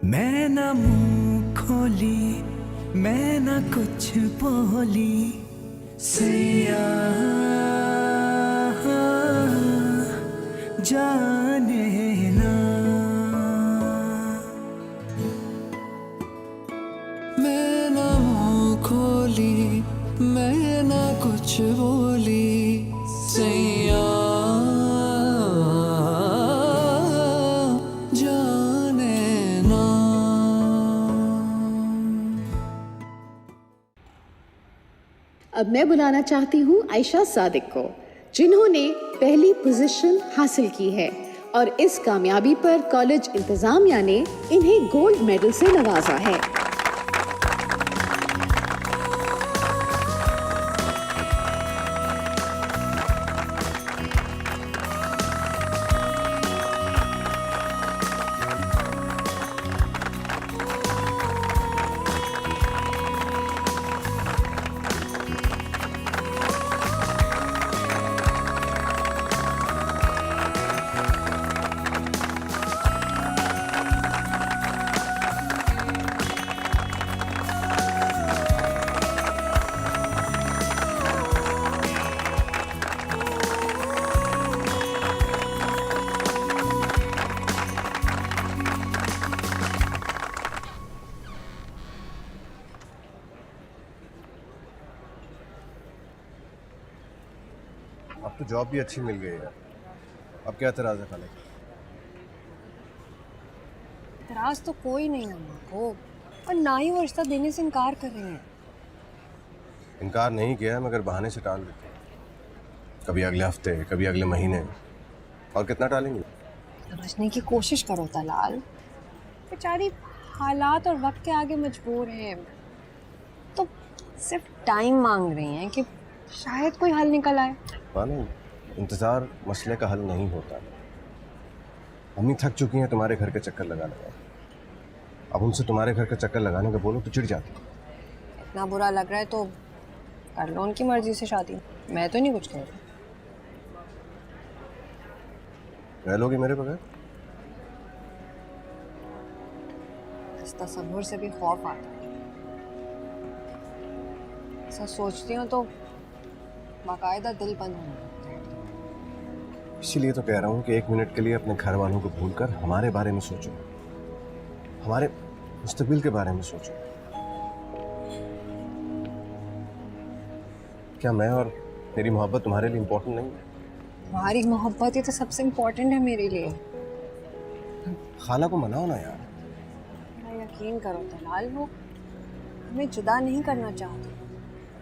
मैं ना मुंह खोली, मैं ना कुछ बोली, सैया जाने ना। मैं ना मुंह खोली, मैं ना कुछ बोली, सैया जाने ना। अब मैं बुलाना चाहती हूँ आयशा सादिक को, जिन्होंने पहली पोजीशन हासिल की है और इस कामयाबी पर कॉलेज इंतजामिया ने इन्हें गोल्ड मेडल से नवाजा है। अब तो जॉब भी अच्छी मिल गई है, अब क्या एतराज़ है खाने का? एतराज तो कोई नहीं है अम्मा को, और ना ही वो रिश्ता देने से इनकार कर रही हैं। इनकार नहीं किया है मगर बहाने से टाल देते हैं, कभी अगले हफ्ते, कभी अगले महीने, और कितना टालेंगे? समझने की कोशिश करो तलाल, बेचारी हालात और वक्त के आगे मजबूर हैं, तो सिर्फ टाइम मांग रही हैं कि शायद कोई हल निकल आए। मानो इंतज़ार मसले का हल नहीं होता। अम्मी थक चुकी हैं तुम्हारे घर के चक्कर लगा लगा, अब उनसे तुम्हारे घर का चक्कर लगाने का बोलो तो चिढ़ जाती है। इतना बुरा लग रहा है तो कर लो उनकी मर्जी से शादी, मैं तो नहीं कुछ कह रही। रह लोगी मेरे बगैर? इस तसव्वुर से भी खौफ आता है, ऐसा सोचती हूँ तो बाकायदा दिल बंद होने लगता है। इसीलिए तो कह रहा हूँ कि एक मिनट के लिए अपने घर वालों को भूलकर हमारे बारे में सोचो, हमारे मुस्तकबिल के बारे में सोचो। क्या मैं और मेरी मोहब्बत तुम्हारे लिए इम्पोर्टेंट नहीं है? तुम्हारी मोहब्बत ही तो सबसे इम्पोर्टेंट है मेरे लिए। खाला को मनाओ ना यार। मेरा यकीन करो तलाल, वो हमें जुदा नहीं करना चाहती।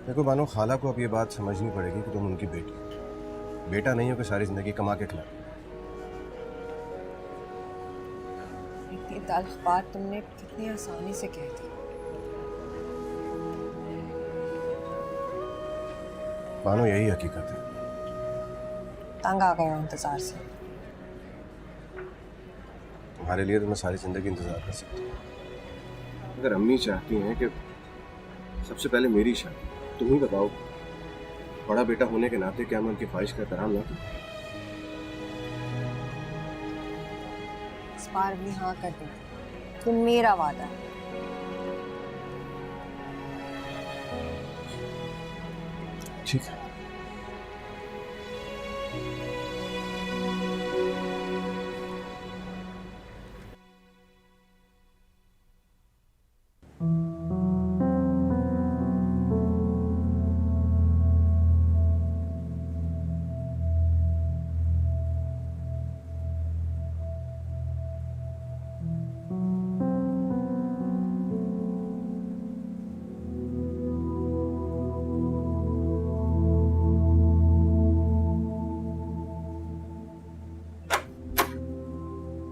देखो बानो, खाला को अब ये बात समझनी पड़ेगी कि तुम उनकी बेटी हो, बेटा नहीं हो कि सारी जिंदगी कमा के खिला। इतनी तल्ख बात तुमने कितनी आसानी से कह दी। बानो यही हकीकत है। तंग आ गया इंतजार से। तुम्हारे लिए तो मैं सारी जिंदगी इंतजार कर सकती हूँ। अगर अम्मी चाहती हैं कि सबसे पहले मेरी शादी, तुम ही बताओ, बड़ा बेटा होने के नाते क्या मैं उनकी ख्वाहिश का एहतराम ना करूं? इस बार भी हाँ कर दी, तो मेरा वादा है। ठीक है।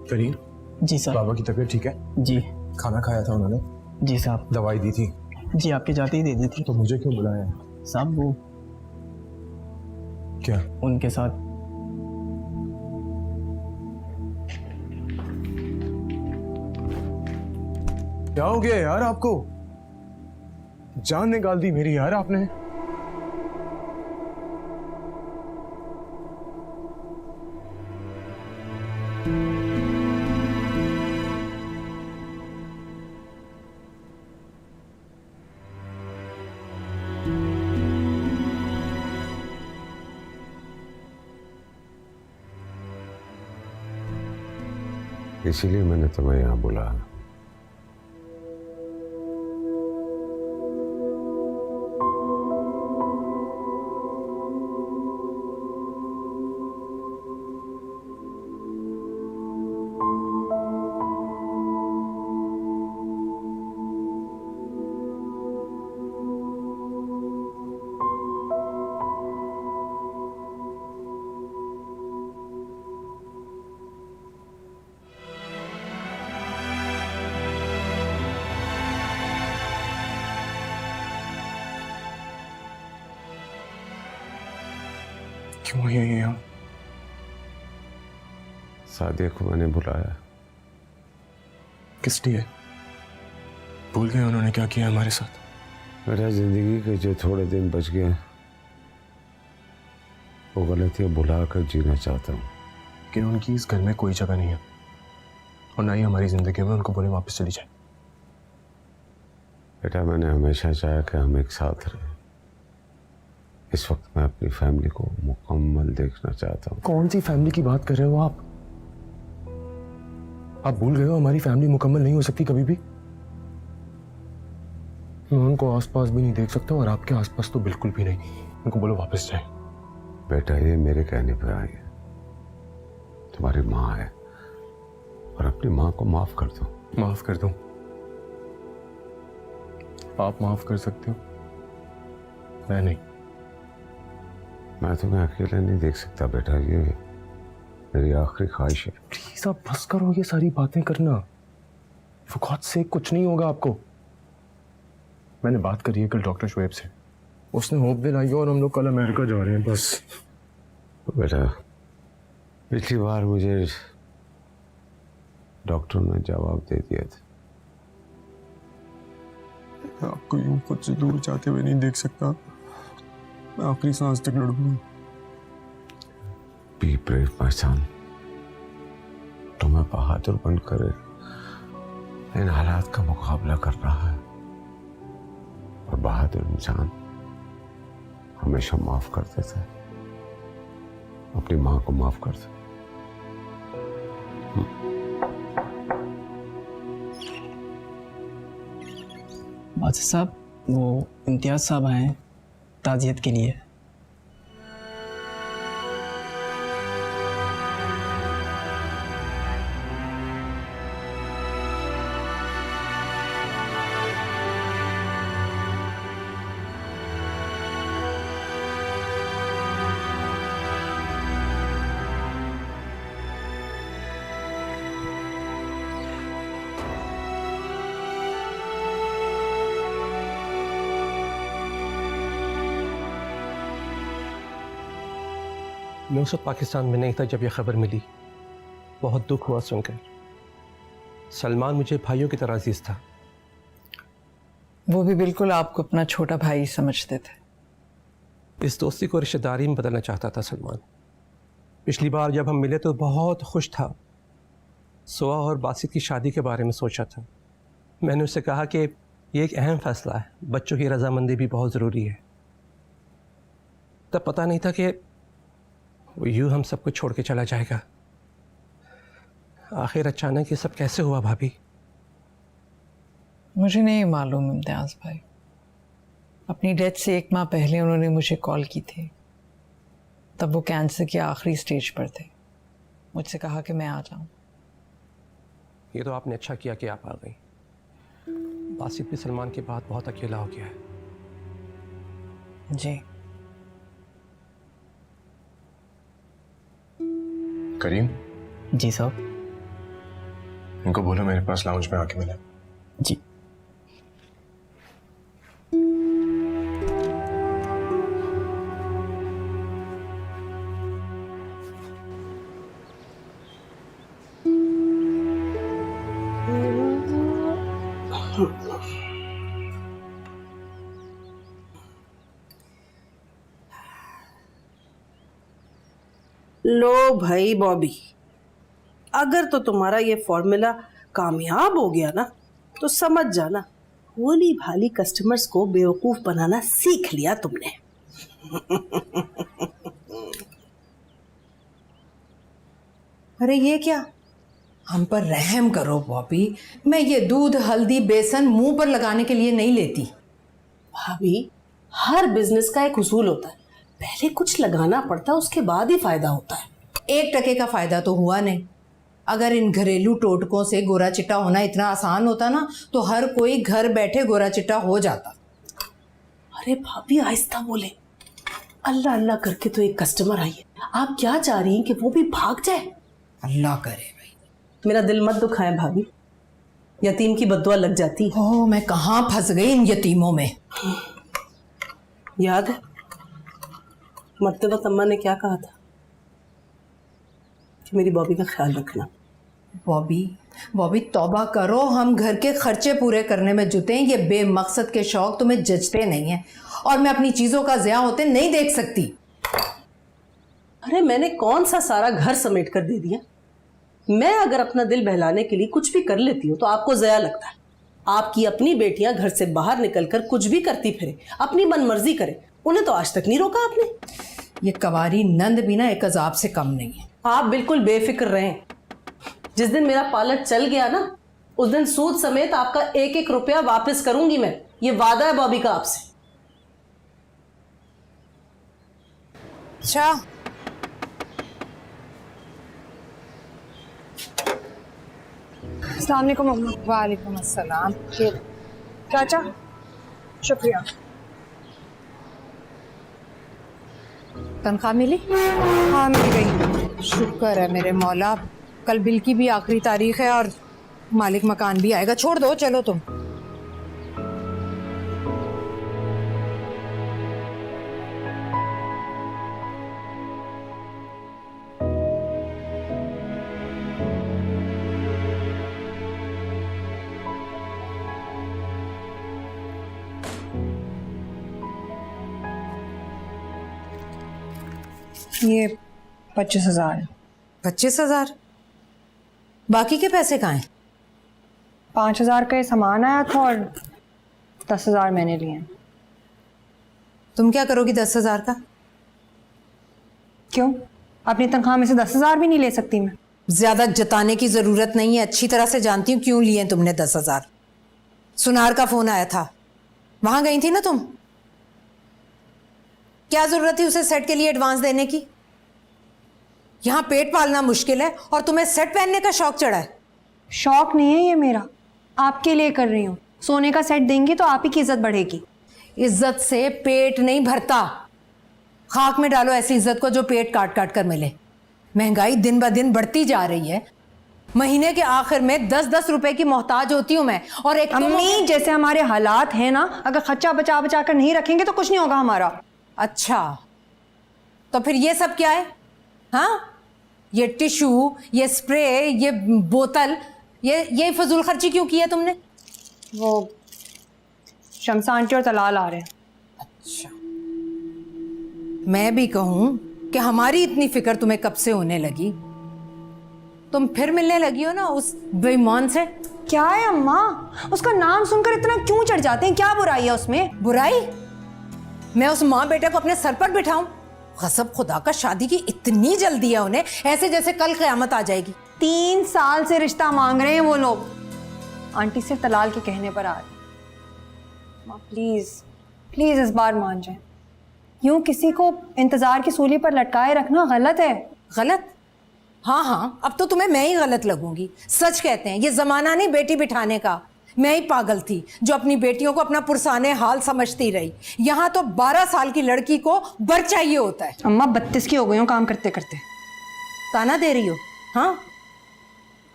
करीम, जी साहब। बाबा की तबीयत ठीक है? जी। खाना खाया था उन्होंने? जी साहब। दवाई दी थी? जी आपके जाते ही दे दी थी। तो मुझे क्यों बुलाया? साहब वो क्या? उनके साथ क्या हो गया यार आपको? जान निकाल दी मेरी यार आपने। इसीलिए मैंने तुम्हें यहाँ बुलाया। क्यों आई है यहाँ? सादिया को मैंने बुलाया। किस लिए? भूल गए उन्होंने क्या किया हमारे साथ? मेरा जिंदगी के जो थोड़े दिन बच गए वो गलतियां भुला कर जीना चाहता हूँ। कि उनकी इस घर में कोई जगह नहीं है और ना ही हमारी जिंदगी में। उनको बोले वापस चली जाए। बेटा, मैंने हमेशा चाहा कि हम एक साथ रहें। इस वक्त मैं अपनी फैमिली को मुकम्मल देखना चाहता हूँ। कौन सी फैमिली की बात कर रहे हो आप? आप भूल गए हो हमारी फैमिली मुकम्मल नहीं हो सकती कभी भी। मैं उनको आसपास भी नहीं देख सकता और आपके आसपास तो बिल्कुल भी नहीं। उनको बोलो वापस जाए। बेटा, ये मेरे कहने पर आई है। तुम्हारी माँ है और अपनी माँ को माफ कर दो। माफ कर दो? आप माफ कर सकते हो, मैं नहीं। मैं तुम्हें अकेले नहीं देख सकता बेटा, ये मेरी आखिरी ख्वाहिश है। प्लीज आप बस करो ये सारी बातें करना। For God's sake, कुछ नहीं होगा आपको। मैंने बात करी है कल डॉक्टर शुएब से। उसने होप दिलाई और हम लोग कल अमेरिका जा रहे हैं बस। बेटा, पिछली बार मुझे डॉक्टर ने जवाब दे दिया था। मैं आपको यूं खुद से दूर जाते हुए नहीं देख सकता। मैं आखिरी सांस तक लड़ूंगा। Be brave my son. तुम्हें बहादुर बनकर इन हालात का मुकाबला कर रहा है और बहादुर इंसान हमेशा माफ कर देता है। अपनी माँ को माफ कर दे। बादशाह साहब, वो इम्तियाज साहब आए हैं ताज़ियत के लिए। मैं उस वक्त पाकिस्तान में नहीं था जब यह खबर मिली। बहुत दुख हुआ सुनकर। सलमान मुझे भाइयों की तरह अजीज था। वो भी बिल्कुल आपको अपना छोटा भाई समझते थे। इस दोस्ती को रिश्तेदारी में बदलना चाहता था सलमान। पिछली बार जब हम मिले तो बहुत खुश था। सुहा और बासित की शादी के बारे में सोचा था। मैंने उससे कहा कि ये एक अहम फैसला है, बच्चों की रजामंदी भी बहुत ज़रूरी है। तब पता नहीं था कि वो यूं हम सबको छोड़ के चला जाएगा। आखिर अचानक ये सब कैसे हुआ भाभी? मुझे नहीं मालूम इम्तियाज भाई। अपनी डेथ से 1 माह पहले उन्होंने मुझे कॉल की थी। तब वो कैंसर के आखिरी स्टेज पर थे। मुझसे कहा कि मैं आ जाऊं। ये तो आपने अच्छा किया कि आप आ गई। बासित भी सलमान के बाद बहुत अकेला हो गया है। जी। करीम, जी साहब। इनको बोलो मेरे पास लाउंज में आके मिले। जी। लो भाई बॉबी, अगर तो तुम्हारा ये फॉर्मूला कामयाब हो गया ना तो समझ जाना भोली भाली कस्टमर्स को बेवकूफ बनाना सीख लिया तुमने। अरे ये क्या, हम पर रहम करो बॉबी। मैं ये दूध हल्दी बेसन मुंह पर लगाने के लिए नहीं लेती। भाभी, हर बिजनेस का एक उसूल होता है, पहले कुछ लगाना पड़ता है, उसके बाद ही फायदा होता है। 1% का फायदा तो हुआ नहीं। अगर इन घरेलू टोटकों से गोरा चिट्टा होना इतना आसान होता ना तो हर कोई घर बैठे गोरा चिट्टा हो जाता। अरे भाभी आहिस्ता बोले, अल्लाह अल्लाह करके तो एक कस्टमर आई है, आप क्या चाह रही हैं कि वो भी भाग जाए? अल्लाह करे भाई। मेरा दिल मत दुखाएं भाभी, यतीम की बद्दुआ लग जाती है। ओह, मैं कहाँ फंस गई इन यतीमों में। याद है मरतबा अम्मा ने क्या कहा था कि मेरी बॉबी का ख्याल रखना। बॉबी तौबा करो, हम घर के खर्चे पूरे करने में जुटे हैं। ये बेमकसद के शौक तुम्हें जचते नहीं हैं और मैं अपनी चीजों का ज़िया होते नहीं देख सकती। अरे मैंने कौन सा सारा घर समेट कर दे दिया? मैं अगर अपना दिल बहलाने के लिए कुछ भी कर लेती हूँ तो आपको ज़या लगता है। आपकी अपनी बेटियां घर से बाहर निकलकर कुछ भी करती फिरे, अपनी मनमर्जी करे, उन्हें तो आज तक नहीं रोका आपने। ये कवारी नंद भी ना एक अजाब से कम नहीं है। आप बिल्कुल बेफिक्र रहें, जिस दिन मेरा पार्लर चल गया ना उस दिन सूद समेत आपका 1-1 रुपया वापस करूंगी मैं, ये वादा है बॉबी का आपसे। अच्छा, अस्सलाम वालेकुम अम्मा। वालेकुम अस्सलाम। चाचा, शुक्रिया। तनख्वाह मिली? हाँ मिल गई। शुक्र है मेरे मौला। कल बिल की भी आखिरी तारीख है और मालिक मकान भी आएगा। छोड़ दो, चलो तुम। ये 25,000 है। 25,000? बाकी के पैसे कहाँ हैं? 5,000 का ये सामान आया था और 10,000 मैंने लिए हैं। तुम क्या करोगी 10,000 का? क्यों, अपनी तनख्वाह में से 10,000 भी नहीं ले सकती मैं? ज्यादा जताने की जरूरत नहीं है, अच्छी तरह से जानती हूँ क्यों लिए तुमने 10,000। सुनार का फोन आया था, वहां गई थी ना तुम? क्या जरूरत थी उसे सेट के लिए एडवांस देने की? यहां पेट पालना मुश्किल है और तुम्हें सेट पहनने का शौक चढ़ा है। शौक नहीं है ये मेरा, आपके लिए कर रही हूँ। सोने का सेट देंगी तो आप ही की इज्जत बढ़ेगी। इज्जत से पेट नहीं भरता, खाक में डालो ऐसी इज्जत को जो पेट काट काट कर मिले। महंगाई दिन ब दिन बढ़ती जा रही है, महीने के आखिर में 10-10 रुपए की मोहताज होती हूं मैं। और एक अम्मी, जैसे हमारे हालात हैं ना, अगर खर्चा बचा बचा कर नहीं रखेंगे तो कुछ नहीं होगा हमारा। अच्छा, तो फिर ये सब क्या है? हाँ, ये टिश्यू, ये स्प्रे, ये बोतल, ये फजूल खर्ची क्यों की है तुमने? वो शम्सा आंटी और तलाल आ रहे हैं। अच्छा, मैं भी कहूं कि हमारी इतनी फिक्र तुम्हें कब से होने लगी? तुम फिर मिलने लगी हो ना उस बेईमान से। क्या है अम्मा, उसका नाम सुनकर इतना क्यों चढ़ जाते हैं? क्या बुराई है उसमें? बुराई? मैं उस माँ बेटे को अपने सर पर बिठाऊं? कसम खुदा का, शादी की इतनी जल्दी है उन्हें, ऐसे जैसे कल क़यामत आ जाएगी। 3 साल से रिश्ता मांग रहे हैं वो लोग। आंटी सिर्फ तलाल के कहने पर आ रही। माँ प्लीज प्लीज इस बार मान जाए। यूं किसी को इंतजार की सूली पर लटकाए रखना गलत है। गलत? हाँ, अब तो तुम्हें मैं ही गलत लगूंगी। सच कहते हैं ये जमाना नहीं बेटी बिठाने का। मैं ही पागल थी जो अपनी बेटियों को अपना पुरसाने हाल समझती रही। यहाँ तो 12 साल की लड़की को बर चाहिए होता है। अम्मा 32 की हो गई हूँ काम करते करते। ताना दे रही हो? हाँ,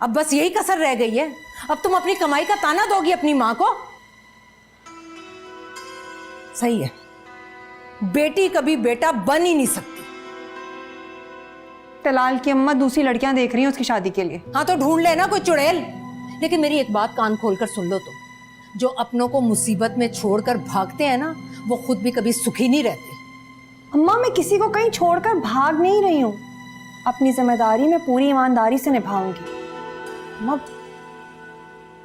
अब बस यही कसर रह गई है। अब तुम अपनी कमाई का ताना दोगी अपनी माँ को? सही है, बेटी कभी बेटा बन ही नहीं सकती। तलाल की अम्मा दूसरी लड़कियां देख रही हैं उसकी शादी के लिए। हाँ तो ढूंढ लेना कोई चुड़ैल। लेकिन मेरी एक बात कान खोलकर सुन लो तुम, जो अपनों को मुसीबत में छोड़कर भागते हैं ना, वो खुद भी कभी सुखी नहीं रहते। अम्मा मैं किसी को कहीं छोड़कर भाग नहीं रही हूँ, अपनी जिम्मेदारी में पूरी ईमानदारी से निभाऊंगी। अम्मा,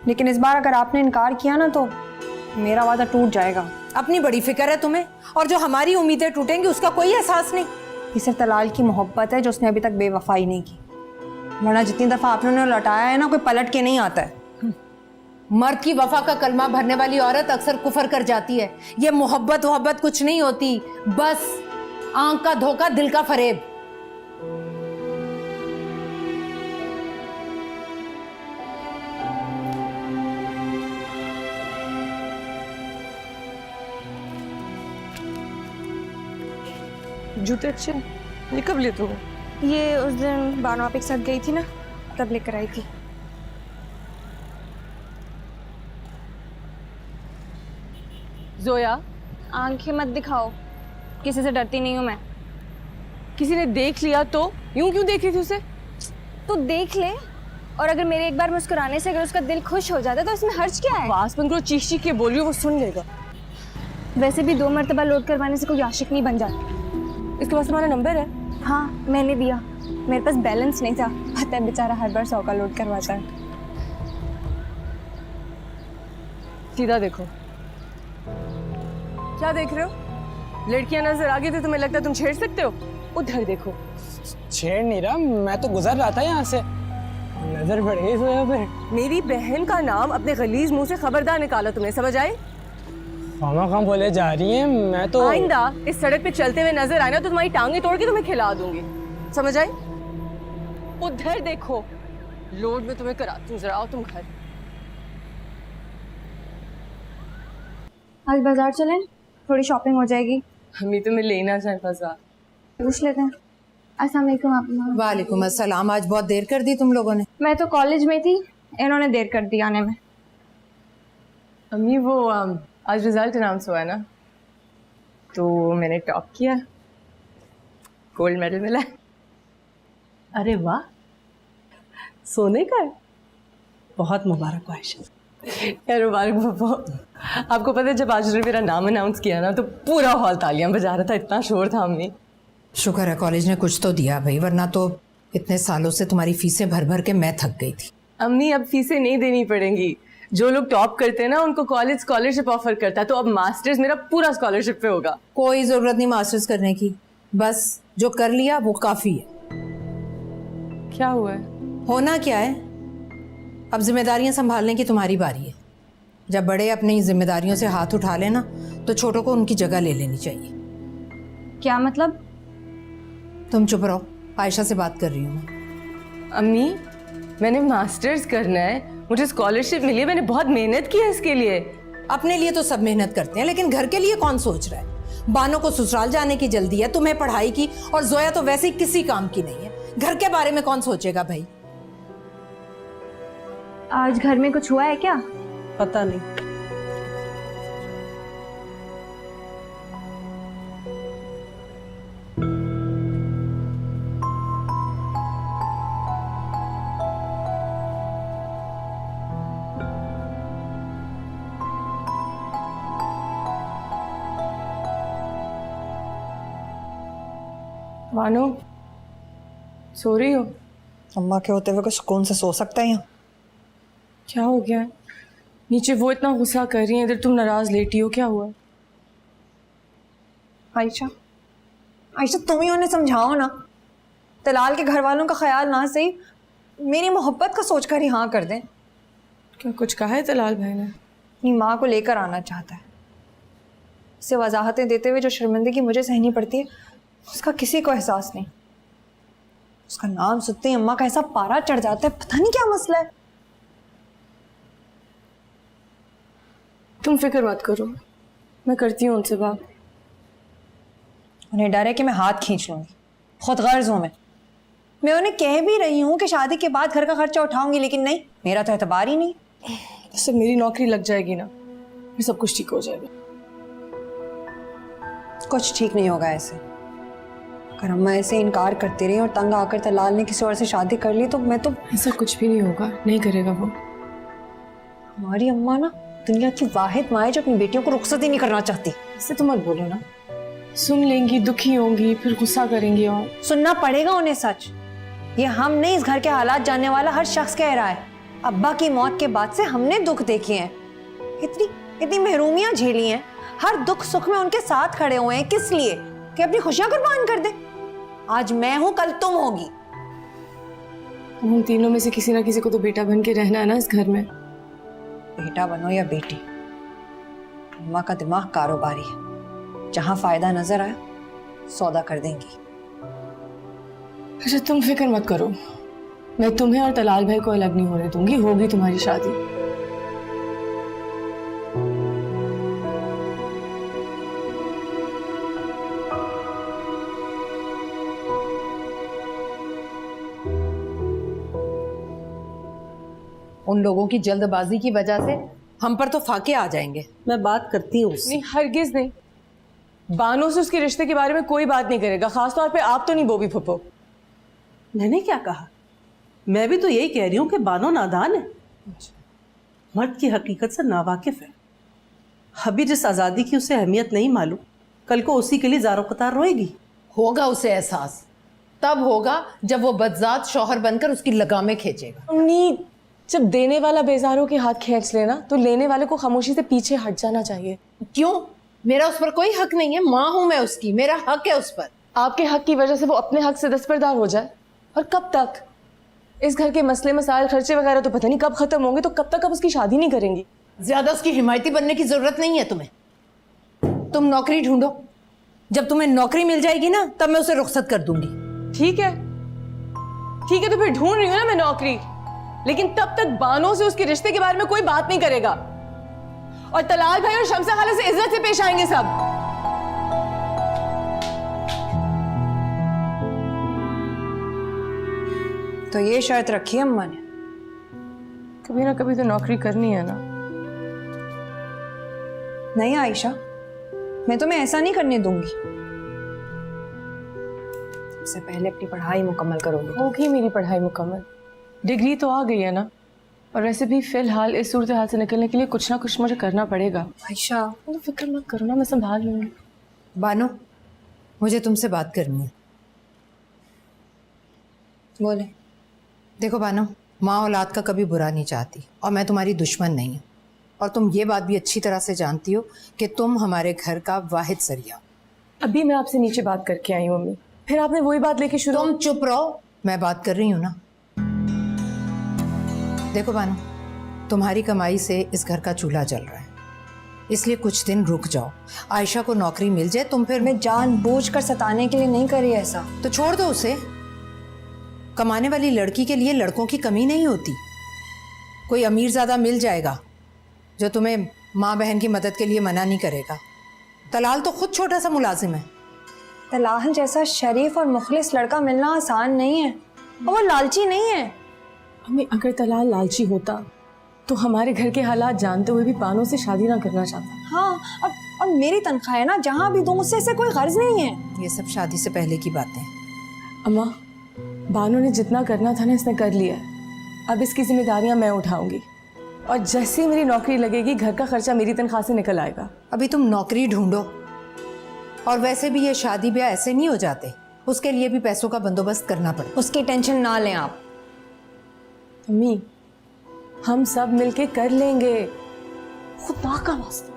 लेकिन इस बार अगर आपने इनकार किया ना तो मेरा वादा टूट जाएगा। अपनी बड़ी फिक्र है तुम्हें, और जो हमारी उम्मीदें टूटेंगी उसका कोई एहसास नहीं। ये सिर्फ तलाल की मोहब्बत है जो उसने अभी तक बेवफाई नहीं की। वरना जितनी दफा आपने उन्हें लौटाया है ना, कोई पलट के नहीं आता है। मर्द की वफा का कलमा भरने वाली औरत अक्सर कुफर कर जाती है। ये मोहब्बत कुछ नहीं होती, बस आंख का धोखा, दिल का फरेब। जूते अच्छे, ये कब लिए तुमने? ये उस दिन बानो आप एक साथ गई थी ना, तब लेकर आई थी। जोया, आंखें मत दिखाओ, किसी से डरती नहीं हूँ मैं। किसी ने देख लिया तो? यूं क्यों देख रही थी उसे? तो देख ले, और अगर मेरे एक बार मुस्कुराने से अगर उसका दिल खुश हो जाता है तो इसमें हर्ज क्या है? आवाज बंद करो, चीख चीख के बोलियो, वो सुन लेगा। वैसे भी 2 मरतबा लोड करवाने से कोई आशिक नहीं बन जाता। इसके पास तुम्हारा नंबर है? हाँ, मैंने दिया, मेरे पास बैलेंस नहीं था। पता है बेचारा हर बार 100 का लोड करवाता है। सीधा देखो। क्या देख रहे हो? लड़कियां नजर आ गई तो तुम्हें लगता है तुम छेड़ सकते हो? उधर देखो। छेड़ नहीं रहा, मैं तो गुजर रहा था यहाँ से, नजर पड़ गई तो यहाँ पे। मेरी बहन का नाम अपने गलीज मुंह से खबरदार निकाला तुमने, समझ आई? मामा कहाँ बोले जा रही हैं? मैं तो आइंदा इस सड़क पे चलते हुए नजर आए ना तो तुम्हारी टांगे तोड़ के तुम्हें खिला दूंगी, समझ आई? उधर देखो, लोड में तुम्हें कराती हूँ, जरा आओ तुम घर। आज बाजार चलें, थोड़ी शॉपिंग हो जाएगी। हमें तुम्हें लेना जाए बाजार, पूछ लेते हैं। अस्सलाम वालेकुम आप। वालेकुम अस्सलाम। आज बहुत देर कर दी तुम लोगों ने। मैं तो कॉलेज में थी, इन्होंने देर कर दी आने में। अम्मी वो आज रिजल्ट अनाउंस हुआ है ना, तो मैंने टॉप किया, गोल्ड मेडल मिला है। अरे वाह, सोने का है? बहुत मुबारक हो आयशा। यार मुबारक बाबा। आपको पता है जब आज उन्होंने मेरा नाम अनाउंस किया ना तो पूरा हॉल तालियां बजा रहा था, इतना शोर था अम्मी। शुक्र है कॉलेज ने कुछ तो दिया भाई, वरना तो इतने सालों से तुम्हारी फीसें भर भर के मैं थक गई थी। अम्मी अब फीसें नहीं देनी पड़ेंगी, जो लोग टॉप करते हैं ना उनको कॉलेज स्कॉलरशिप ऑफर करता है, तो अब मास्टर्स मेरा पूरा स्कॉलरशिप पे होगा। कोई जरूरत नहीं मास्टर्स करने की, बस जो कर लिया वो काफी है। क्या हुआ है? होना क्या है, अब जिम्मेदारियां संभालने की तुम्हारी बारी है। जब बड़े अपनी जिम्मेदारियों से हाथ उठा लेना तो छोटों को उनकी जगह ले लेनी चाहिए। क्या मतलब? तुम चुप रहो, आयशा से बात कर रही हूँ मैं। अम्मी मैंने मास्टर्स करना है, मुझे स्कॉलरशिप मिली है, मैंने बहुत मेहनत की है इसके लिए। अपने लिए तो सब मेहनत करते हैं, लेकिन घर के लिए कौन सोच रहा है? बानो को ससुराल जाने की जल्दी है, तुम्हें पढ़ाई की, और जोया तो वैसे ही किसी काम की नहीं है। घर के बारे में कौन सोचेगा भाई? आज घर में कुछ हुआ है क्या? पता नहीं। मानो सो रही हो? अम्मा के होते हुए कोई सुकून से सो सकता है यहाँ? क्या हो गया है? नीचे वो इतना गुस्सा कर रही है, इधर तुम नाराज लेटी हो, क्या हुआ? आयशा, आयशा तुम ही उन्हें समझाओ ना। तलाल के घर वालों का ख्याल ना सही, मेरी मोहब्बत का सोचकर ही हाँ कर दें। क्या कुछ कहा है तलाल भाई ने? अपनी माँ को लेकर आना चाहता है। उसे वजाहतें देते हुए जो शर्मिंदगी मुझे सहनी पड़ती है उसका किसी को एहसास नहीं। उसका नाम सुनते ही अम्मा का ऐसा पारा चढ़ जाता है, पता नहीं क्या मसला है। तुम फिक्र मत करो, मैं करती हूँ उनसे बात। उन्हें डर है कि मैं हाथ खींच लूंगी, खुद गर्ज हूं मैं उन्हें कह भी रही हूँ कि शादी के बाद घर का खर्चा उठाऊंगी, लेकिन नहीं, मेरा तो एतबार ही नहीं। इससे मेरी नौकरी लग जाएगी ना, फिर सब कुछ ठीक हो जाएगा। कुछ ठीक नहीं होगा ऐसे। अगर अम्मा ऐसे इनकार करती रही और तंग आकर तलाल ने किसी और से शादी कर ली तो मैं तो। ऐसा कुछ भी नहीं होगा, नहीं करेगा वो। हमारी अम्मा ना दुनिया की वाहिद माँ है जो अपनी बेटियों को रुखसत ही नहीं करना चाहती। ऐसे तो मत बोलो ना, सुन लेंगी, दुखी होंगी, फिर गुस्सा करेंगी। और सुनना पड़ेगा उन्हें सच। ये हम नहीं, इस घर के हालात जानने वाला हर शख्स कह रहा है। अब्बा की मौत के बाद से हमने दुख देखे हैं, इतनी महरूमियां झेली हैं, हर दुख सुख में उनके साथ खड़े हुए हैं। किस लिए? कि अपनी खुशियां कुर्बान कर दे। आज मैं हूं, कल तुम होगी। हम तीनों में से किसी ना किसी को तो बेटा बन के रहना है ना इस घर में। बेटा बनो या बेटी, अम्मा का दिमाग कारोबारी है, जहां फायदा नजर आए सौदा कर देंगी। अच्छा तुम फिक्र मत करो, मैं तुम्हें और तलाल भाई को अलग नहीं होने दूंगी, होगी तुम्हारी शादी। उन लोगों की जल्दबाजी की वजह से हम पर तो फाके आ जाएंगे। मैं बात करती हूँ उससे। नहीं हरगिज नहीं, बानो से उसके रिश्ते के बारे में कोई बात नहीं करेगा, खासतौर पे आप तो नहीं बोबी फुप्पो। मैंने क्या कहा? मैं भी तो यही कह रही हूँ कि बानो नादान है, मर्द की हकीकत से नावाकिफ है। अभी जिस आज़ादी की उसे अहमियत नहीं मालूम, कल को उसी के लिए ज़ारो कतार रोएगी। होगा उसे एहसास तब होगा जब वो बदजात शौहर बनकर उसकी लगामें खींचेगा। नहीं, जब देने वाला बेजारों के हाथ खींच लेना तो लेने वाले को खामोशी से पीछे हट जाना चाहिए। क्यों? मेरा उस पर कोई हक नहीं है, माँ हूं मैं उसकी, मेरा हक है उस पर। आपके हक की वजह से वो अपने हक से दस्तबरदार हो जाए, और कब तक? इस घर के मसले मसाइल खर्चे वगैरह तो पता नहीं कब खत्म होंगे, तो कब तक अब उसकी शादी नहीं करेंगी? ज्यादा उसकी हिमायती बनने की जरूरत नहीं है तुम्हें। तुम नौकरी ढूंढो, जब तुम्हें नौकरी मिल जाएगी ना तब मैं उसे रुखसत कर दूंगी। ठीक है तो फिर ढूंढ रही हूँ ना मैं नौकरी, लेकिन तब तक बानो से उसके रिश्ते के बारे में कोई बात नहीं करेगा, और तलाल भाई और शमसा खाला से इज्जत से पेश आएंगे सब। तो ये शर्त रखी है अम्मा ने? कभी ना कभी तो नौकरी करनी है ना। नहीं आयशा, मैं तुम्हें ऐसा नहीं करने दूंगी। सबसे पहले अपनी पढ़ाई मुकम्मल करोगे। होगी मेरी पढ़ाई मुकम्मल, डिग्री तो आ गई है ना, और वैसे भी फिलहाल इस सूरत हाल से निकलने के लिए कुछ ना कुछ मुझे करना पड़ेगा। आयशा तो फिक्र मत करो ना, मैं संभाल लूंगी। बानो, मुझे तुमसे बात करनी है। बोले। देखो बानो, माँ औलाद का कभी बुरा नहीं चाहती, और मैं तुम्हारी दुश्मन नहीं हूँ, और तुम ये बात भी अच्छी तरह से जानती हो कि तुम हमारे घर का वाहिद जरिया। अभी मैं आपसे नीचे बात करके आई हूँ मम्मी, फिर आपने वही बात लेके शुरू। तुम चुप रहो, मैं बात कर रही हूँ ना। देखो बानो, तुम्हारी कमाई से इस घर का चूल्हा जल रहा है, इसलिए कुछ दिन रुक जाओ। आयशा को नौकरी मिल जाए, तुम फिर। मैं जानबूझकर सताने के लिए नहीं करी ऐसा। तो छोड़ दो उसे। कमाने वाली लड़की के लिए लड़कों की कमी नहीं होती। कोई अमीरजादा मिल जाएगा जो तुम्हें माँ बहन की मदद के लिए मना नहीं करेगा। तलाल तो खुद छोटा सा मुलाजिम है। तलाल जैसा शरीफ और मुखलिस लड़का मिलना आसान नहीं है, और वो लालची नहीं है। मम्मी, अगर तलाल लालची होता तो हमारे घर के हालात जानते हुए भी बानो से शादी ना करना चाहता। हाँ, और मेरी तनख्वाह है ना, जहाँ भी दूँ उससे कोई गर्ज नहीं है। ये सब शादी से पहले की बातें। अम्मा, बानो ने जितना करना था ना इसने कर लिया है, अब इसकी जिम्मेदारियां मैं उठाऊंगी, और जैसे ही मेरी नौकरी लगेगी घर का खर्चा मेरी तनख्वाह से निकल आएगा। अभी तुम नौकरी ढूंढो, और वैसे भी ये शादी ब्याह ऐसे नहीं हो जाते, उसके लिए भी पैसों का बंदोबस्त करना पड़े। उसकी टेंशन ना लें आप। अम्मी, हम सब मिलके कर लेंगे, खुदा का वास्ता।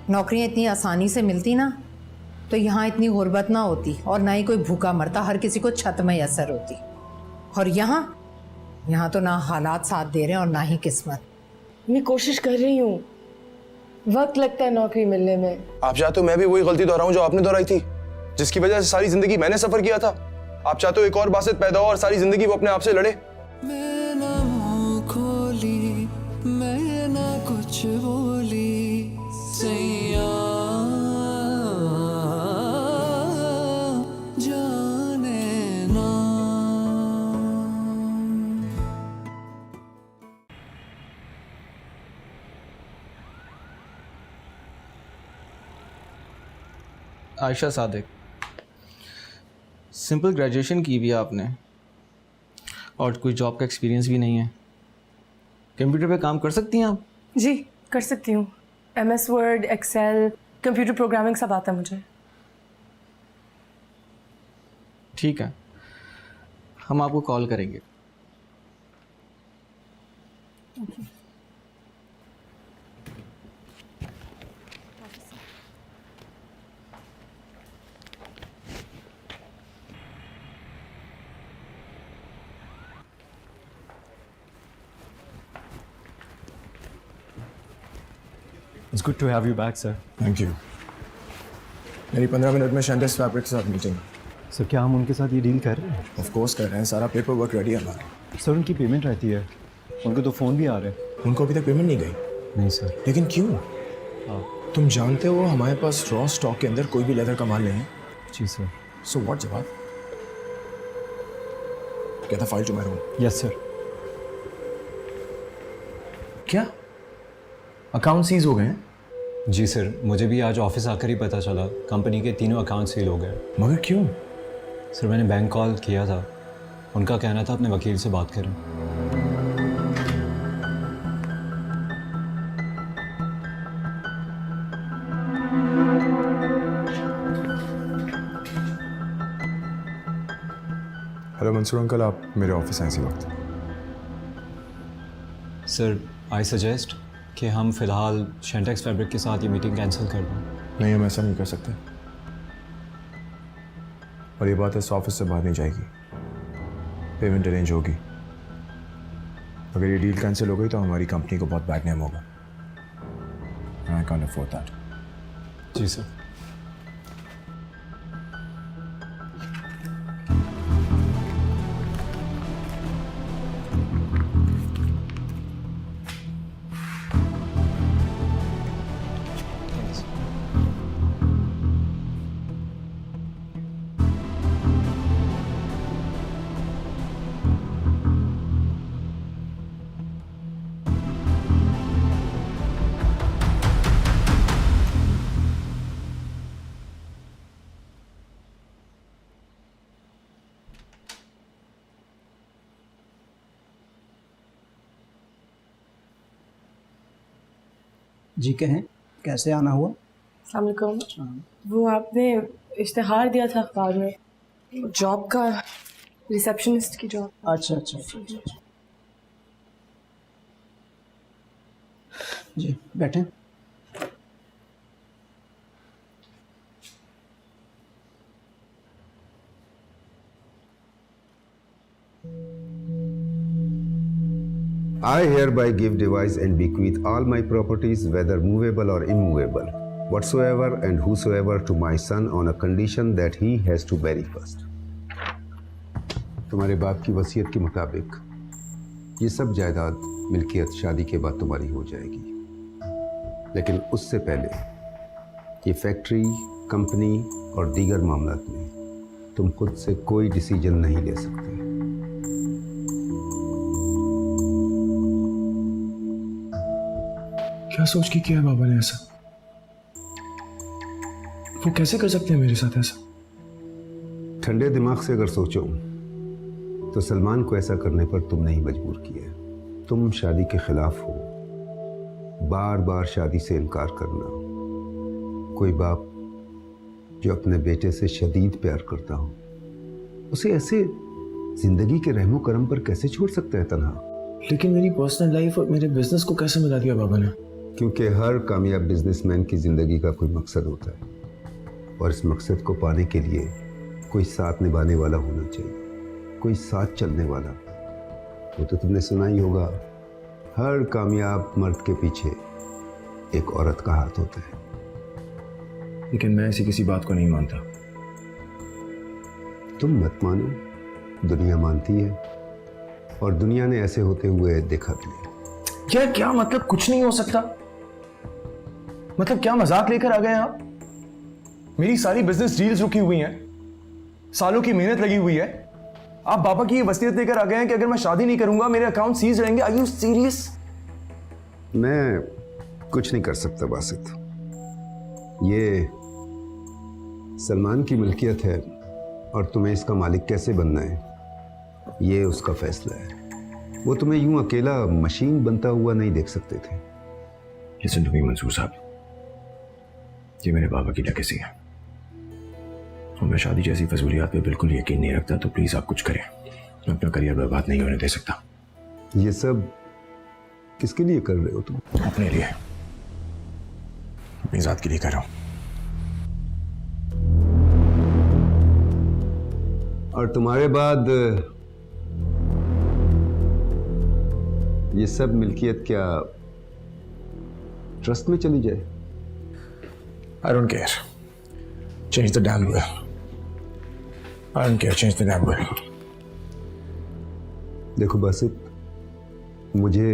नौकरियां इतनी आसानी से मिलती ना तो यहाँ इतनी गुर्बत ना होती, और ना ही कोई भूखा मरता, हर किसी को छत में असर होती। और यहाँ तो ना हालात साथ दे रहे हैं और ना ही किस्मत। मैं कोशिश कर रही हूँ, वक्त लगता है नौकरी मिलने में। आप चाहते हो मैं भी वही गलती दोहराऊं जो आपने दोहराई थी, जिसकी वजह से सारी जिंदगी मैंने सफर किया था? आप चाहते हो एक और बासित पैदा हो और सारी जिंदगी वो अपने आप से लड़े? मैं ना मुंह खोली, मैं ना कुछ बोली, सैया जाने ना। आयशा सादिक, सिंपल ग्रेजुएशन की हुई है आपने, और कोई जॉब का एक्सपीरियंस भी नहीं है। कंप्यूटर पे काम कर सकती हैं आप? जी कर सकती हूँ, MS word, excel, computer programming सब आता है मुझे। ठीक है, हम आपको कॉल करेंगे। It's good to have you back, sir. Thank you. मेरी 15 मिनट में शेंडेस फैब्रिक के साथ मीटिंग। सर क्या हम उनके साथ ये डील कर रहे हैं? ऑफ कोर्स कर रहे हैं, सारा पेपर वर्क रेडी है हमारा। सर उनकी पेमेंट रहती है, उनको तो फ़ोन भी आ रहे हैं। उनको अभी तक पेमेंट नहीं गई? नहीं सर। लेकिन क्यों? तुम जानते हो हमारे पास रॉ स्टॉक के अंदर कोई भी लेदर का माल नहीं है। जी सर। सो व्हाट जवाब? Get the file to my room. Yes sir. क्या अकाउंट सीज हो गए हैं? जी सर, मुझे भी आज ऑफिस आकर ही पता चला कंपनी के तीनों अकाउंट सील हो गए। मगर क्यों? सर मैंने बैंक कॉल किया था, उनका कहना था अपने वकील से बात करें। हेलो मंसूर अंकल, आप मेरे ऑफिस आए इसी वक्त। सर आई सजेस्ट कि हम फ़िलहाल शेंटेक्स फैब्रिक के साथ ये मीटिंग कैंसिल कर दें। नहीं, हम ऐसा नहीं कर सकते और ये बात इस ऑफिस से बाहर नहीं जाएगी। पेमेंट अरेंज होगी। अगर ये डील कैंसिल हो गई तो हमारी कंपनी को बहुत बैड नेम होगा। I can't afford that. जी सर। जी कहें, कैसे आना हुआ? अस्सलाम वालेकुम। वो आपने इश्तिहार दिया था अखबार में, जॉब का, रिसेप्शनिस्ट की जॉब। अच्छा अच्छा जी, बैठें। I hereby give, devise and bequeath all my properties, whether movable or immovable, whatsoever and whosoever, to my son on a condition that he has to bury first. तुम्हारे बाप की वसीयत के मुताबिक ये सब जायदाद मिल्कियत शादी के बाद तुम्हारी हो जाएगी, लेकिन उससे पहले ये फैक्ट्री, कंपनी और दीगर मामलात में तुम खुद से कोई डिसीजन नहीं ले सकते। क्या सोच के किया है बाबा ने ऐसा? वो कैसे कर सकते हैं मेरे साथ ऐसा? ठंडे दिमाग से अगर सोचो तो सलमान को ऐसा करने पर तुमने ही मजबूर किया। तुम शादी के खिलाफ हो, बार बार शादी से इनकार करना। कोई बाप जो अपने बेटे से शदीद प्यार करता हो, उसे ऐसे जिंदगी के रहमो करम पर कैसे छोड़ सकता है तन्हा? लेकिन मेरी पर्सनल लाइफ और मेरे बिजनेस को कैसे मिला दिया बाबा ने? क्योंकि हर कामयाब बिजनेसमैन की जिंदगी का कोई मकसद होता है और इस मकसद को पाने के लिए कोई साथ निभाने वाला होना चाहिए, कोई साथ चलने वाला। वो तो तुमने सुना ही होगा, हर कामयाब मर्द के पीछे एक औरत का हाथ होता है। लेकिन मैं ऐसी किसी बात को नहीं मानता। तुम मत मानो, दुनिया मानती है और दुनिया ने ऐसे होते हुए देखा भी है। यार क्या मतलब? कुछ नहीं हो सकता। मतलब क्या मजाक लेकर आ गए आप? मेरी सारी बिजनेस डील्स रुकी हुई हैं, सालों की मेहनत लगी हुई है। आप बाबा की ये वसीयत लेकर आ गए हैं कि अगर मैं शादी नहीं करूंगा मेरे अकाउंट सीज रहेंगे। Are you serious? मैं कुछ नहीं कर सकता बासित। ये सलमान की मिल्कियत है और तुम्हें इसका मालिक कैसे बनना है ये उसका फैसला है। वो तुम्हें यूं अकेला मशीन बनता हुआ नहीं देख सकते थे। लिसन टू मी मंसूर साहब, ये मेरे बाबा की लेगेसी है और मैं शादी जैसी फजूलियात पे बिल्कुल यकीन नहीं रखता। तो प्लीज आप कुछ करें, मैं अपना करियर बर्बाद नहीं होने दे सकता। ये सब किसके लिए कर रहे हो तुम? अपने लिए, अपनी जात के लिए कर रहा हूं। और तुम्हारे बाद ये सब मिल्कियत क्या ट्रस्ट में चली जाए। I don't care. Change the damn will. I don't care. Change the damn will. देखो बासित, मुझे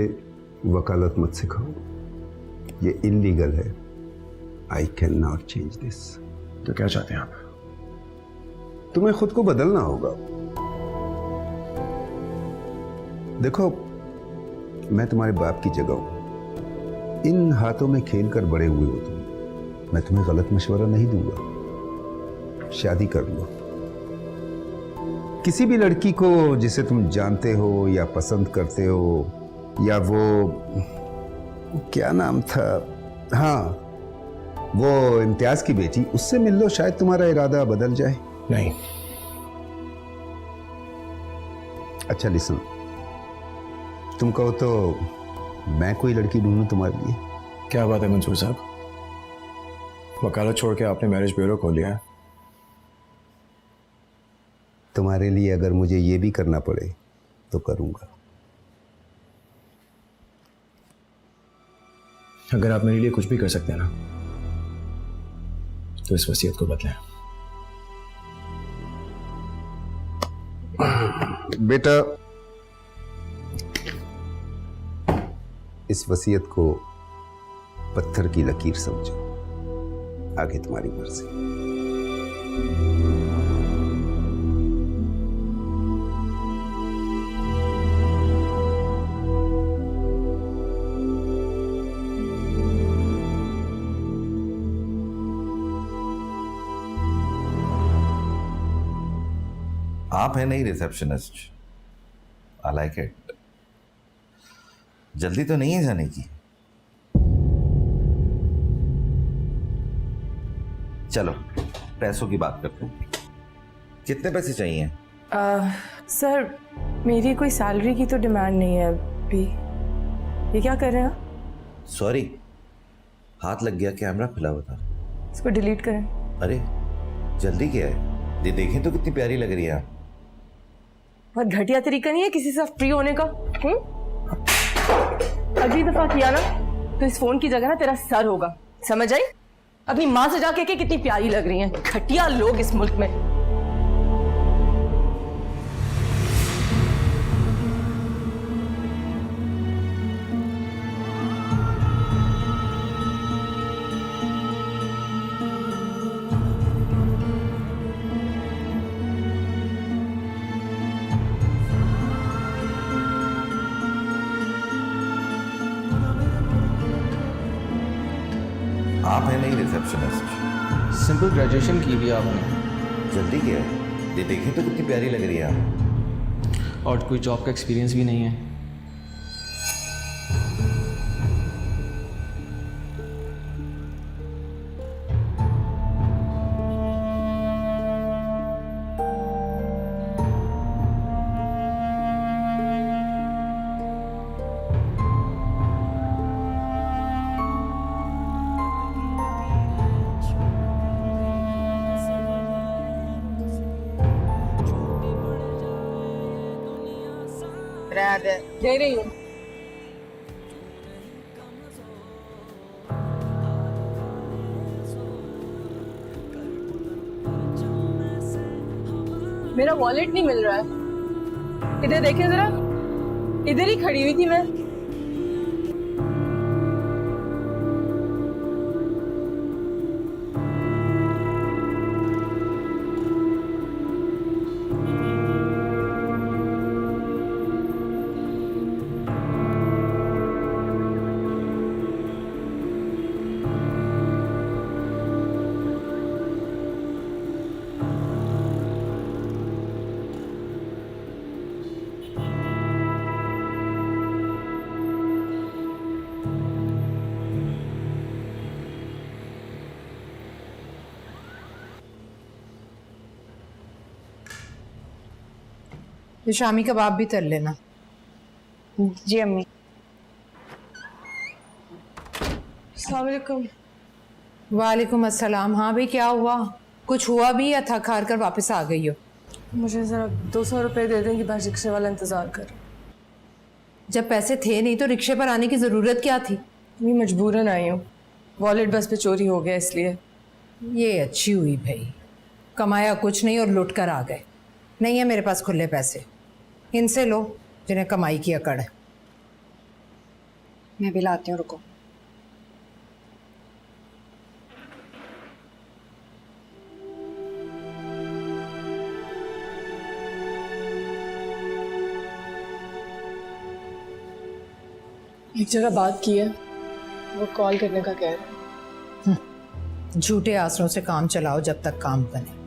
वकालत मत सिखाओ, ये इलीगल है। I can not change this. तो क्या चाहते हैं आप? तुम्हें खुद को बदलना होगा। देखो, मैं तुम्हारे बाप की जगह हूं, इन हाथों में खेल कर बड़े हुए हो तुम। मैं तुम्हें गलत मशवरा नहीं दूंगा। शादी कर लो किसी भी लड़की को जिसे तुम जानते हो या पसंद करते हो, या वो क्या नाम था, हाँ वो इम्तियाज की बेटी, उससे मिल लो, शायद तुम्हारा इरादा बदल जाए। नहीं। अच्छा लिसन, तुम कहो तो मैं कोई लड़की ढूंढूं तुम्हारे लिए। क्या बात है मंसूर साहब, वकालत छोड़ के आपने मैरिज ब्यूरो खोल लिया है। तुम्हारे लिए अगर मुझे ये भी करना पड़े तो करूंगा। अगर आप मेरे लिए कुछ भी कर सकते हैं ना, तो इस वसीयत को बदलें। बेटा, इस वसीयत को पत्थर की लकीर समझो, आगे तुम्हारी मर्जी। आप है नहीं रिसेप्शनिस्ट। I like it. जल्दी तो नहीं है जाने की? चलो पैसों की बात करते हैं। कितने पैसे चाहिए? सर मेरी कोई सैलरी की तो डिमांड नहीं है अभी। ये क्या कर रहे हैं आप? सॉरी, हाथ लग गया, कैमरा खुला हुआ था। इसको डिलीट करें। अरे जल्दी क्या है, ये देखें तो कितनी प्यारी लग रही है आप। बहुत घटिया तरीका नहीं है किसी से फ्री होने का। अगली दफा किया ना तो इस फोन की जगह ना तेरा सर होगा, समझ आई? अपनी माँ से जाके के कितनी प्यारी लग रही हैं। घटिया लोग इस मुल्क में। आप है नहीं रिसेप्शनिस्ट। सिंपल ग्रेजुएशन की भी आपने। जल्दी क्या है, ये देखें तो कितनी प्यारी लग रही है आप। और कोई जॉब का एक्सपीरियंस भी नहीं है। दे रही हूँ। मेरा वॉलेट नहीं मिल रहा है। इधर देखें जरा, इधर ही खड़ी हुई थी मैं। ये शामी कबाब भी तल लेना। जी अम्मी। अस्सलाम वालेकुम। वालेकुम अस्सलाम। हाँ भाई, क्या हुआ? कुछ हुआ भी या थक हार कर वापस आ गई हो? मुझे ज़रा 200 रुपए दे देंगी, बस रिक्शे वाला इंतज़ार कर। जब पैसे थे नहीं तो रिक्शे पर आने की ज़रूरत क्या थी? मैं मजबूरन आई हूँ, वॉलेट बस पे चोरी हो गया इसलिए। ये अच्छी हुई भाई, कमाया कुछ नहीं और लुट कर आ गए। नहीं है मेरे पास खुले पैसे, इनसे लो जिन्हें कमाई की अकड़ है। मैं भी लाती हूँ, रुको। एक जगह बात की है, वो कॉल करने का कह रहा है। झूठे आसरों से काम चलाओ जब तक काम बने।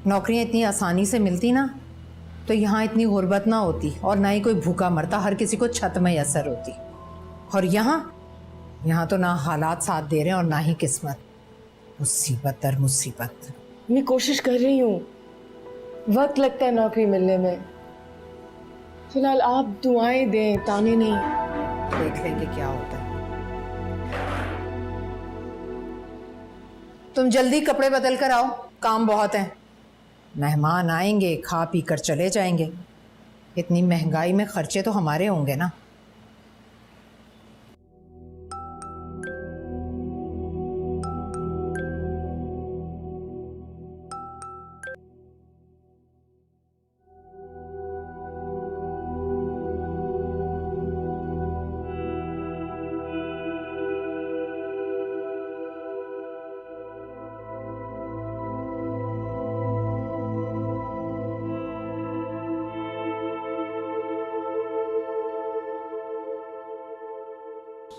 नौकरियां इतनी आसानी से मिलती ना तो यहाँ इतनी गुर्बत ना होती और ना ही कोई भूखा मरता, हर किसी को छत में असर होती। और यहाँ तो ना हालात साथ दे रहे हैं और ना ही किस्मत। मुसीबत दर मुसीबत। मैं कोशिश कर रही हूँ, वक्त लगता है नौकरी मिलने में। फिलहाल आप दुआएं दें, ताने नहीं। देख लेंगे क्या होता है। तुम जल्दी कपड़े बदल कर आओ, काम बहुत है। मेहमान आएंगे, खा पी कर चले जाएंगे। इतनी महंगाई में खर्चे तो हमारे होंगे ना।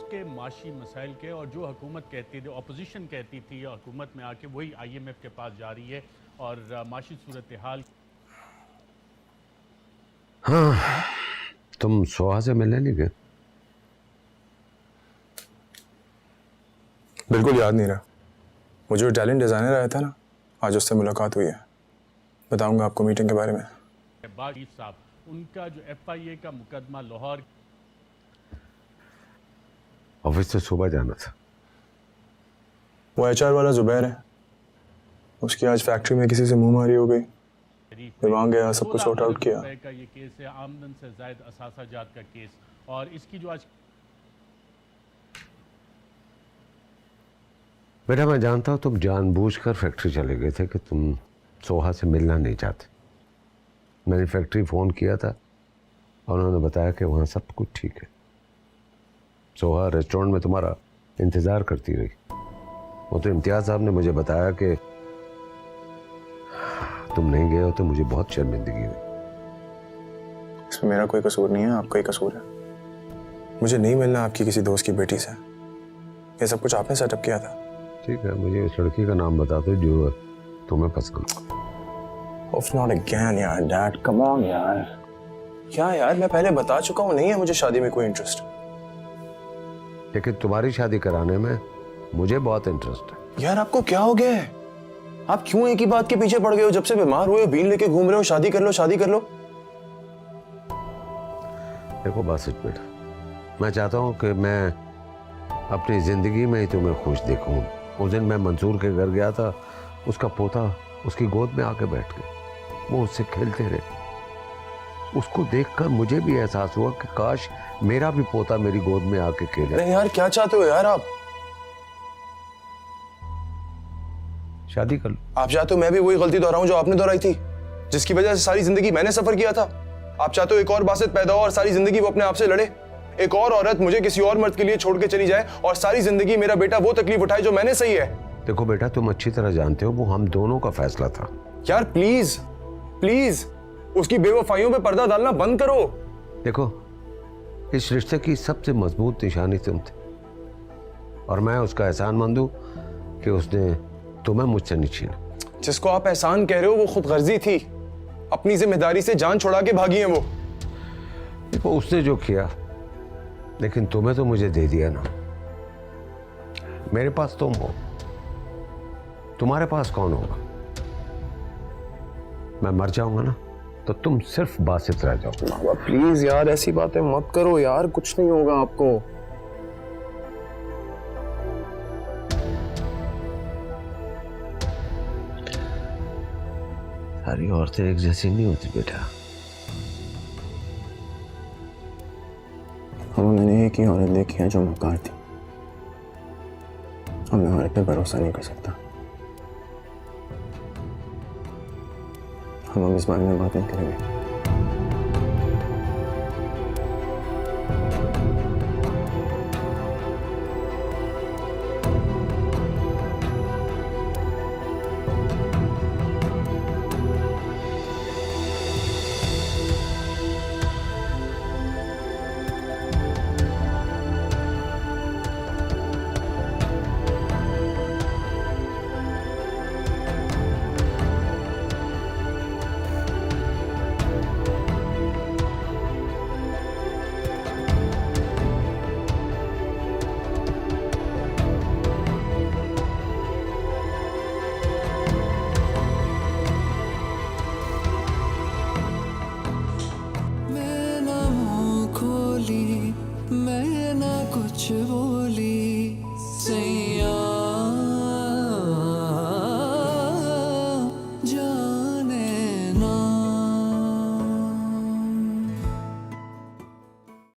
के माशी मसाइल के, और जो हुकूमत कहती थी, अपोजिशन कहती थी, हुकूमत में आके वही IMF के पास जा रही है और माशी सूरत हाल। हाँ, तुम सोहा से मिलने नहीं गए? बिल्कुल याद नहीं रहा। वो जो टैलेंट डिज़ाइनर आया था ना, आज उससे मुलाकात हुई है। बताऊंगा आपको मीटिंग के बारे में। बागी साहब, उनका जो FIA का मुकदमा लाहौर। ऑफिस से सुबह जाना था। वो HR वाला जुबैर है, उसकी आज फैक्ट्री में किसी से मुंहमारी हो गई। मैं वहाँ गया, सब कुछ सॉर्ट आउट किया। का ये केस है, आमदन से ज़ायद असासाजात का केस, और इसकी जो आज। बेटा मैं जानता हूँ तुम जानबूझकर फैक्ट्री चले गए थे कि तुम सोहा से मिलना नहीं चाहते। मैंने फैक्ट्री फ़ोन किया था और उन्होंने बताया कि वहाँ सब कुछ ठीक है। सोहा रेस्टोरेंट में तुम्हारा इंतज़ार करती रही। वो तो इम्तियाज़ साहब ने मुझे बताया कि तुम नहीं गए हो तो मुझे बहुत शर्मिंदगी हुई। इसमें मेरा कोई कसूर नहीं है, आपका ही कसूर है। मुझे नहीं मिलना आपकी किसी दोस्त की बेटी से। ये सब कुछ आपने सेटअप किया था। ठीक है, मुझे उस लड़की का नाम बता दो जो तुम्हें पसंद। Of not again यार, डैड कम ऑन यार। क्या यार, मैं पहले बता चुका हूँ, नहीं है मुझे शादी में कोई इंटरेस्ट। लेकिन तुम्हारी शादी कराने में मुझे बहुत इंटरेस्ट है। यार आपको क्या हो गया है? आप क्यों एक ही बात के पीछे पड़ गए हो? जब से बीमार हुए बीन लेके घूम रहे हो, शादी कर लो शादी कर लो। देखो बासित बेटा, मैं चाहता हूँ कि मैं अपनी जिंदगी में ही तुम्हें खुश देखूं। उस दिन मैं मंसूर के घर गया था, उसका पोता उसकी गोद में आके बैठ गया, वो उससे खेलते रहे। उसको देखकर मुझे भी एहसास हुआ कि काश मेरा भी पोता मेरी गोद में आके खेले। अरे यार क्या चाहते हो यार आप? शादी कर लो। आप चाहते हो मैं भी वही गलती दोहराऊं जो आपने दोहराई थी, जिसकी वजह से सारी जिंदगी मैंने सफर किया था? आप चाहते हो एक और बासित पैदा हो और सारी जिंदगी वो अपने आप से लड़े? एक और औरत मुझे किसी और मर्द के लिए छोड़ के चली जाए और सारी जिंदगी मेरा बेटा वो तकलीफ उठाए जो मैंने सही है? देखो बेटा, तुम अच्छी तरह जानते हो वो हम दोनों का फैसला था। यार प्लीज प्लीज उसकी बेवफाइयों पे पर्दा डालना बंद करो। देखो, इस रिश्ते की सबसे मजबूत निशानी तुम थे और मैं उसका एहसानमंद हूं कि उसने तुम्हें मुझसे नहीं छीना। जिसको आप एहसान कह रहे हो वो खुद गर्जी थी, अपनी जिम्मेदारी से जान छुड़ा के भागी है वो। देखो उसने जो किया, लेकिन तुम्हें तो मुझे दे दिया ना। मेरे पास तुम हो, तुम्हारे पास कौन होगा? मैं मर जाऊंगा ना तो तुम सिर्फ बासित रह जाओ। प्लीज यार ऐसी बातें मत करो यार, कुछ नहीं होगा आपको। सारी औरतें एक जैसी नहीं होती बेटा। मैंने एक एक ही औरत देखी है जो मक्कार थी, और मैं औरत पे भरोसा नहीं कर सकता। हम अब इस बारे में बात नहीं करेंगे। मैं ना मुंह खोली, मैं ना कुछ बोली, सैया